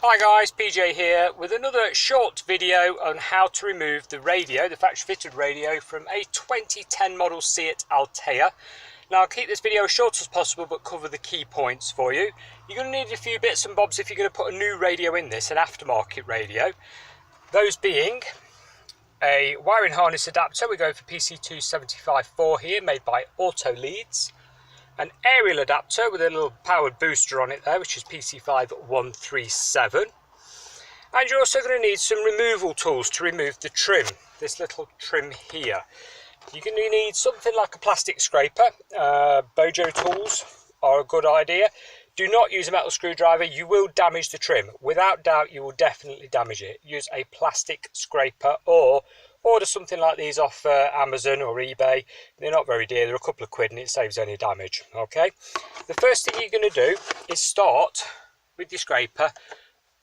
Hi guys, PJ here with another short video on how to remove the radio, the factory fitted radio from a 2010 model Seat Altea. Now I'll keep this video as short as possible but cover the key points for you. You're going to need a few bits and bobs if you're going to put a new radio in this, an aftermarket radio. Those being a wiring harness adapter, we go for PC2754 here, made by Auto Leads. An aerial adapter with a little powered booster on it there, which is PC5137. And you're also going to need some removal tools to remove the trim, this little trim here. You're going to need something like a plastic scraper. Bojo tools are a good idea. Do not use a metal screwdriver, you will damage the trim. Without doubt, you will definitely damage it. Use a plastic scraper or order something like these off Amazon or eBay. They're not very dear, they're a couple of quid and it saves any damage. Okay, the first thing you're going to do is start with your scraper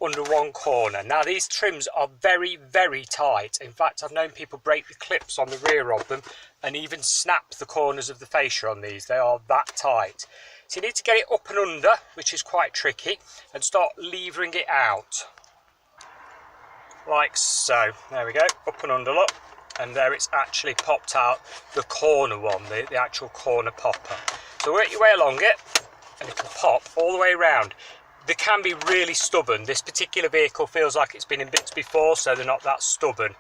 under one corner. Now these trims are very tight. In fact, I've known people break the clips on the rear of them and even snap the corners of the fascia on these. They are that tight. So you need to get it up and under, which is quite tricky, and start levering it out. Like so. There we go, up and under, look. And there it's actually popped out the corner one, the actual corner popper. So work your way along it, and it'll pop all the way around. They can be really stubborn. This particular vehicle feels like it's been in bits before, so they're not that stubborn.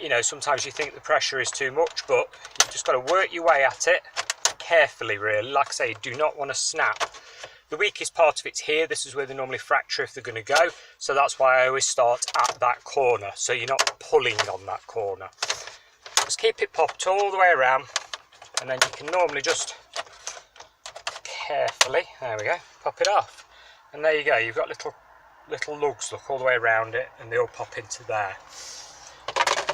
You know, sometimes you think the pressure is too much, but you've just got to work your way at it carefully, really. Like I say, you do not want to snap. The weakest part of it's here. This is where they normally fracture if they're going to go. So that's why I always start at that corner, so you're not pulling on that corner. Just keep it popped all the way around, and then you can normally just carefully, there we go, pop it off. And there you go, you've got little lugs, look, all the way around it, and they all pop into there.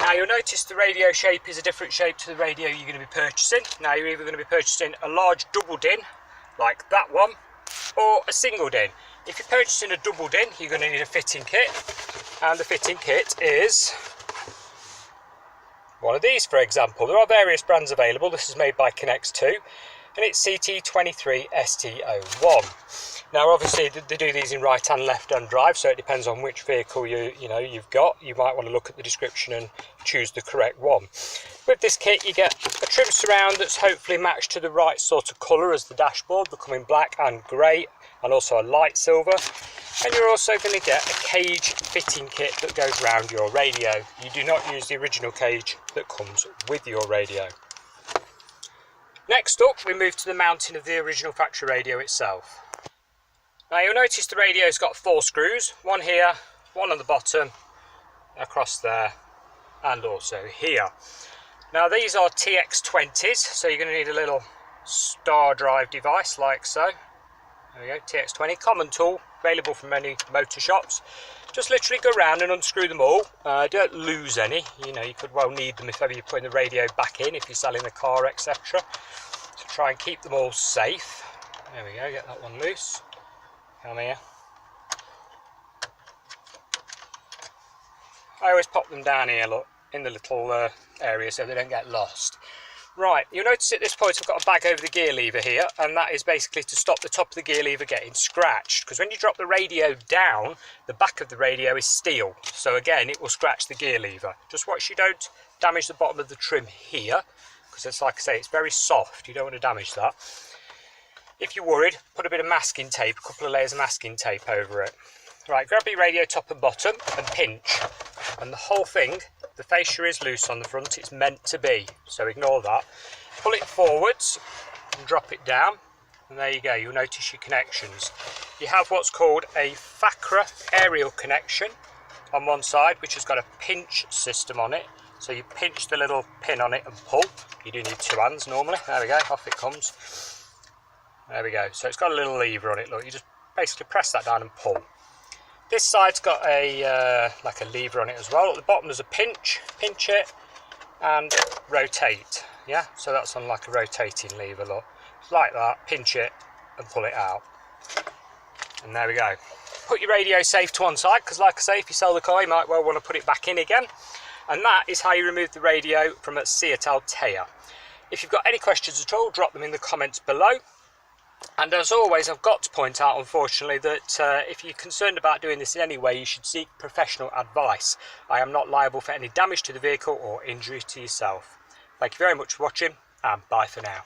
Now you'll notice the radio shape is a different shape to the radio you're going to be purchasing. Now you're either going to be purchasing a large double din, like that one, or a single din. If you're purchasing a double din, you're going to need a fitting kit, and the fitting kit is one of these, for example. There are various brands available. This is made by Connect 2, and it's CT23ST01. Now obviously they do these in right and left hand drive, so it depends on which vehicle you've got. You might want to look at the description and choose the correct one. With this kit you get a trim surround that's hopefully matched to the right sort of colour as the dashboard, becoming black and grey, and also a light silver. And you're also going to get a cage fitting kit that goes around your radio. You do not use the original cage that comes with your radio. Next up, we move to the mounting of the original factory radio itself. Now you'll notice the radio's got 4 screws, one here, one on the bottom, across there, and also here. Now these are TX20s, so you're going to need a little star drive device like so. There we go, TX20, common tool, available from many motor shops. Just literally go around and unscrew them all. Don't lose any, you know, you could well need them if ever you're putting the radio back in, if you're selling the car, etc. So try and keep them all safe. There we go, get that one loose. Come here. I always pop them down here, look, in the little area so they don't get lost. Right, you'll notice at this point I've got a bag over the gear lever here, and that is basically to stop the top of the gear lever getting scratched, because when you drop the radio down, the back of the radio is steel, so again it will scratch the gear lever. Just watch you don't damage the bottom of the trim here, because it's like I say, it's very soft, you don't want to damage that. If you're worried, put a bit of masking tape, a couple of layers of masking tape over it. Right, grab your radio top and bottom and pinch. And the whole thing, the fascia is loose on the front, it's meant to be, so ignore that. Pull it forwards and drop it down, and there you go, you'll notice your connections. You have what's called a FACRA aerial connection on one side, which has got a pinch system on it. So you pinch the little pin on it and pull. You do need 2 hands normally. There we go, off it comes. There we go, so it's got a little lever on it, look, you just basically press that down and pull. This side's got a like a lever on it as well. At the bottom there's a pinch it and rotate, yeah? So that's on like a rotating lever, look. Like that, pinch it and pull it out. And there we go. Put your radio safe to one side, because like I say, if you sell the car you might well want to put it back in again. And that is how you remove the radio from a Seat Altea. If you've got any questions at all, drop them in the comments below. And as always, I've got to point out, unfortunately, that if you're concerned about doing this in any way, you should seek professional advice. I am not liable for any damage to the vehicle or injury to yourself. Thank you very much for watching, and bye for now.